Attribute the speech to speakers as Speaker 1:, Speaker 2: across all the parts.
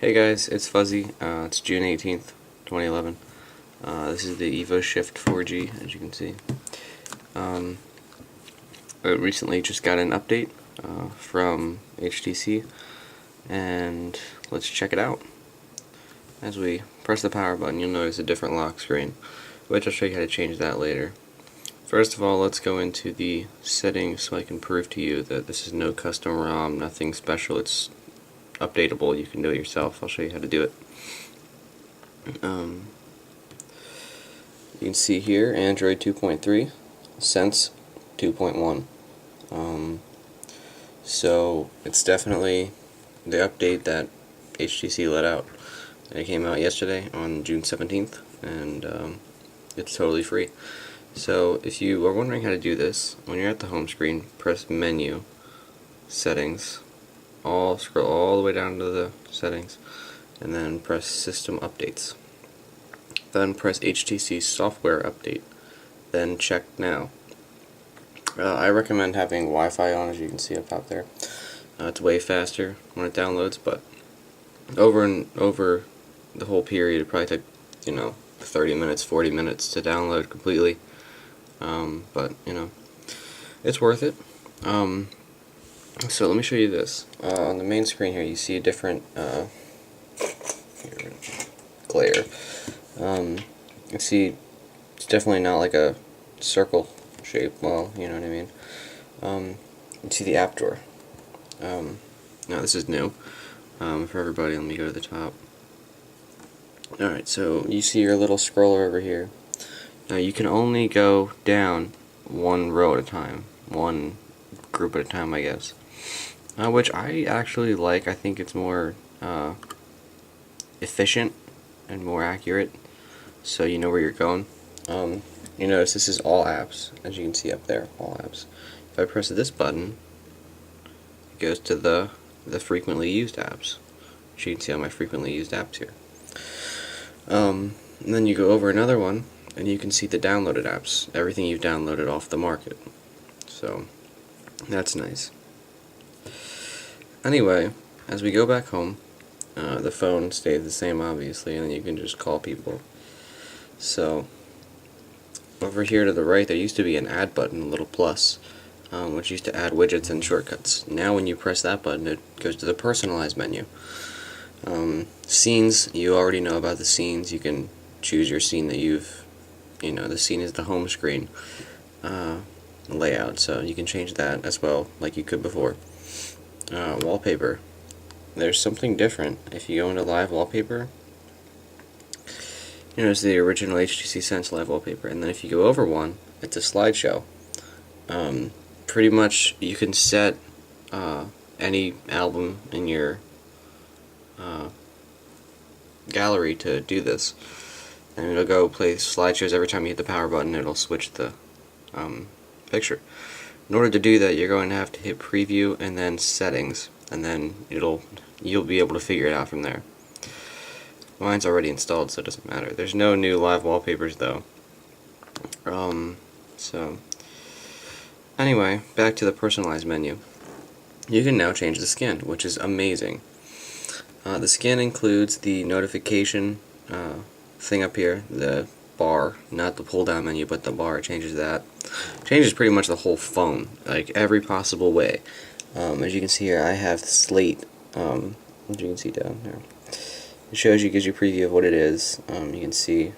Speaker 1: Hey guys, it's Fuzzy. It's June 18th, 2011. This is the EVO Shift 4G, as you can see. I recently just got an update from HTC, and let's check it out. As we press the power button, you'll notice a different lock screen, which I'll show you how to change that later. First of all, let's go into the settings so I can prove to you that this is no custom ROM, nothing special. It's updatable. You can do it yourself. I'll show you how to do it. You can see here Android 2.3, Sense 2.1. So it's definitely the update that HTC let out. It came out yesterday on June 17th, and it's totally free. So if you are wondering how to do this, when you're at the home screen, press Menu, Settings, scroll all the way down to the settings, and then press System Updates. Then press HTC Software Update. Then Check Now. I recommend having Wi-Fi on, as you can see up top there. It's way faster when it downloads, but over the whole period, it probably took 30 minutes, 40 minutes to download completely. But it's worth it. So let me show you this. On the main screen here, you see a different glare. You see, it's definitely not like a circle shape. Well, you know what I mean. You see the app drawer. Now this is new for everybody. Let me go to the top. Alright, so you see your little scroller over here. Now you can only go down one row at a time, one group at a time, I guess. Which I actually like. I think it's more efficient and more accurate, so you know where you're going. You notice this is all apps, as you can see up there, all apps. If I press this button, it goes to the frequently used apps, which you can see on my frequently used apps here. And then you go over another one, and you can see the downloaded apps, everything you've downloaded off the market. So that's nice. Anyway, as we go back home, the phone stays the same, obviously, and then you can just call people. So over here to the right, there used to be an add button, a little plus, which used to add widgets and shortcuts. Now when you press that button, it goes to the personalized menu. Scenes, you already know about the scenes. You can choose your scene that the scene is the home screen layout, so you can change that as well, like you could before. Wallpaper. There's something different. If you go into live wallpaper, you notice the original HTC Sense live wallpaper, and then if you go over one, it's a slideshow. Pretty much you can set any album in your gallery to do this, and it'll go play slideshows every time you hit the power button. It'll switch the picture. In order to do that, you're going to have to hit preview and then settings, and then you'll be able to figure it out from there. Mine's already installed, so it doesn't matter. There's no new live wallpapers though. So anyway, back to the personalized menu. You can now change the skin, which is amazing. The skin includes the notification thing up here, the bar, not the pull down menu, but the bar. It changes that. It changes pretty much the whole phone, like every possible way. As you can see here, I have Slate, as you can see down there. It shows you, gives you a preview of what it is. You can see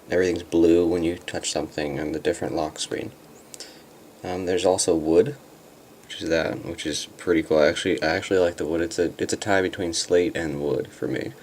Speaker 1: everything's blue when you touch something on the different lock screen. There's also wood, which is pretty cool. I actually like the wood. It's a tie between slate and wood for me.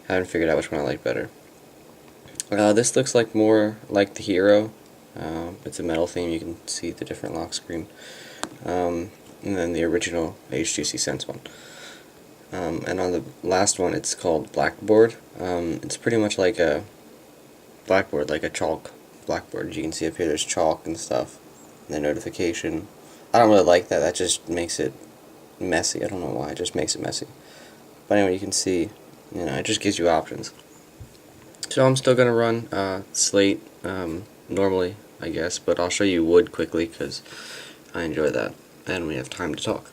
Speaker 1: I haven't figured out which one I like better. This looks like more like the Hero. It's a metal theme. You can see the different lock screen. And then the original HTC Sense one. And on the last one, it's called Blackboard. It's pretty much like a blackboard, like a chalk blackboard. As you can see up here, there's chalk and stuff. And the notification. I don't really like that. That just makes it messy. I don't know why. It just makes it messy. But anyway, you can see, it just gives you options. So I'm still going to run Slate normally, I guess, but I'll show you wood quickly because I enjoy that, and we have time to talk.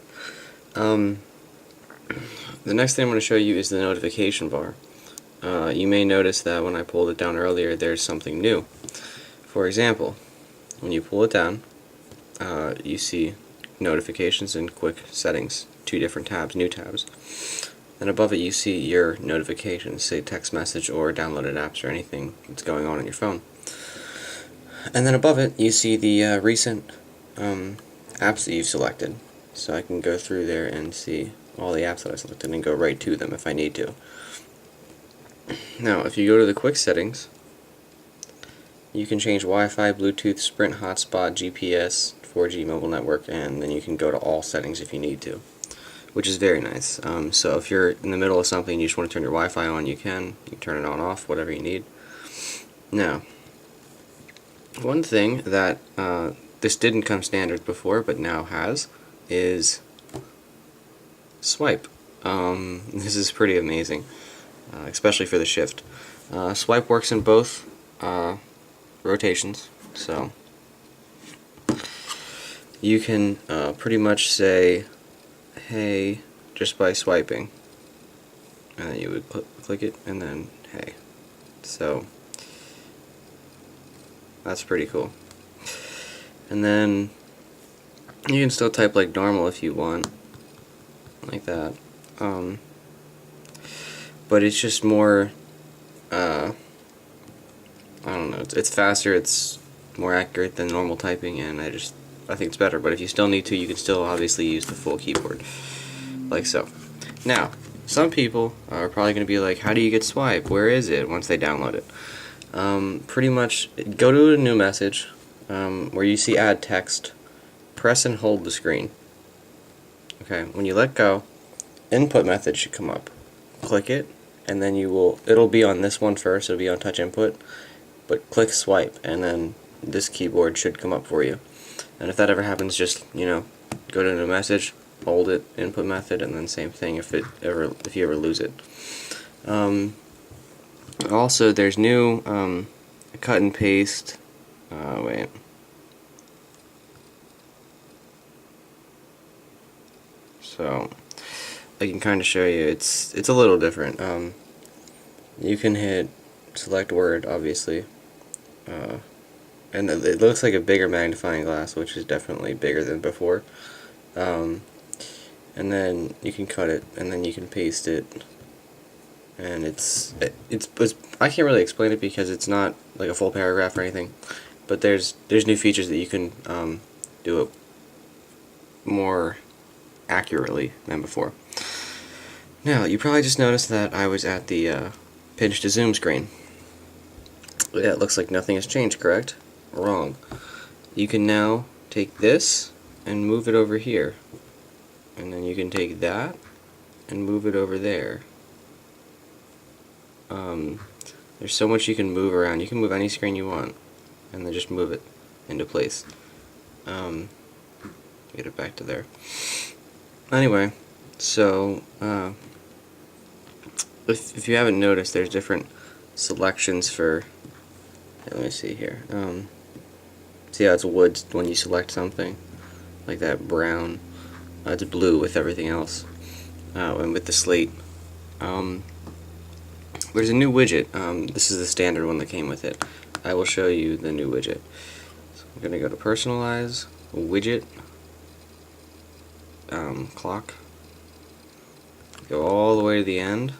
Speaker 1: the next thing I'm going to show you is the notification bar. You may notice that when I pulled it down earlier, there's something new. For example, when you pull it down, you see notifications and quick settings, two different tabs, new tabs. Then above it you see your notifications, say text message or downloaded apps or anything that's going on your phone. And then above it you see the recent apps that you've selected. So I can go through there and see all the apps that I selected and go right to them if I need to. Now if you go to the quick settings, you can change Wi-Fi, Bluetooth, Sprint, Hotspot, GPS, 4G mobile network, and then you can go to all settings if you need to, which is very nice. So if you're in the middle of something and you just want to turn your Wi-Fi on, you can turn it on, off, whatever you need. Now, one thing that this didn't come standard before but now has is swipe. This is pretty amazing, especially for the Shift. Swipe works in both rotations, so you can pretty much say hey just by swiping, and then you would click it and then hey. So that's pretty cool. And then you can still type like normal if you want, like that, but it's just more I don't know, it's faster, it's more accurate than normal typing, and I think it's better. But if you still need to, you can still obviously use the full keyboard, like so. Now, some people are probably going to be like, how do you get swipe? Where is it once they download it? Pretty much, go to a new message, where you see add text, press and hold the screen. Okay, when you let go, input method should come up. Click it, and then it'll be on this one first, it'll be on touch input, but click swipe, and then this keyboard should come up for you. And if that ever happens, just, go to a new message, hold it, input method, and then same thing if you ever lose it. Also, there's new cut and paste. Wait. So I can kind of show you. It's a little different. You can hit select word, obviously, and it looks like a bigger magnifying glass, which is definitely bigger than before. And then you can cut it, and then you can paste it, and it's I can't really explain it because it's not like a full paragraph or anything, but there's new features that you can do it more accurately than before. Now, you probably just noticed that I was at the pinch to zoom screen. Yeah, it looks like nothing has changed, correct? Wrong. You can now take this and move it over here, and then you can take that and move it over there. There's so much you can move around. You can move any screen you want, and then just move it into place. Get it back to there. Anyway, so if you haven't noticed, there's different selections for. Let me see here. See how it's wood when you select something, like that brown. It's blue with everything else, and with the slate. There's a new widget. This is the standard one that came with it. I will show you the new widget. So I'm going to go to personalize, widget, clock, go all the way to the end,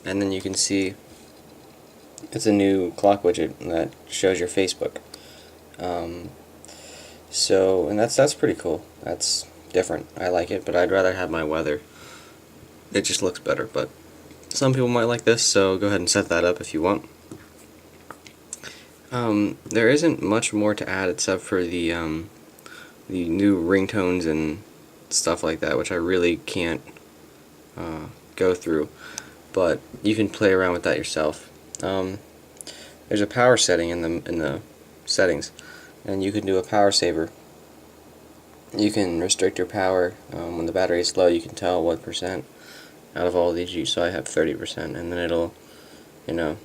Speaker 1: and then you can see it's a new clock widget that shows your Facebook. So, and that's pretty cool. That's different. I like it, but I'd rather have my weather. It just looks better, but some people might like this, so go ahead and set that up if you want. There isn't much more to add except for the new ringtones and stuff like that, which I really can't go through, but you can play around with that yourself. There's a power setting in the settings, and you can do a power saver. You can restrict your power when the battery is low. You can tell what percent out of all of these. So I have 30%, and then it'll, this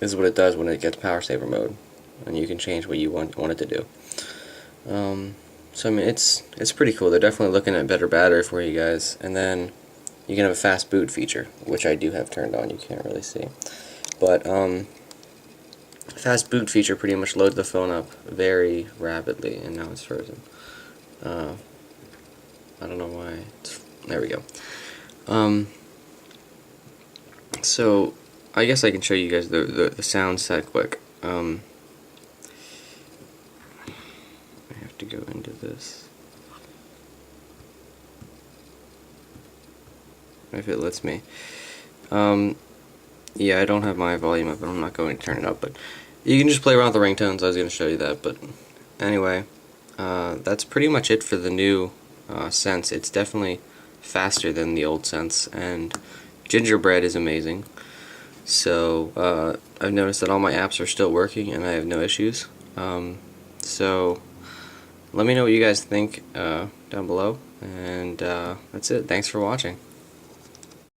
Speaker 1: is what it does when it gets power saver mode, and you can change what you want it to do. So I mean, it's pretty cool. They're definitely looking at better battery for you guys. And then you can have a fast boot feature, which I do have turned on. You can't really see, but fast boot feature pretty much loads the phone up very rapidly, and now it's frozen. I don't know why. There we go. So I guess I can show you guys the sound set quick. I have to go into this. If it lets me. Yeah, I don't have my volume up, but I'm not going to turn it up, but you can just play around with the ringtones. I was going to show you that, but anyway, that's pretty much it for the new Sense. It's definitely faster than the old Sense, and Gingerbread is amazing. So I've noticed that all my apps are still working and I have no issues. So let me know what you guys think down below, and that's it. Thanks for watching.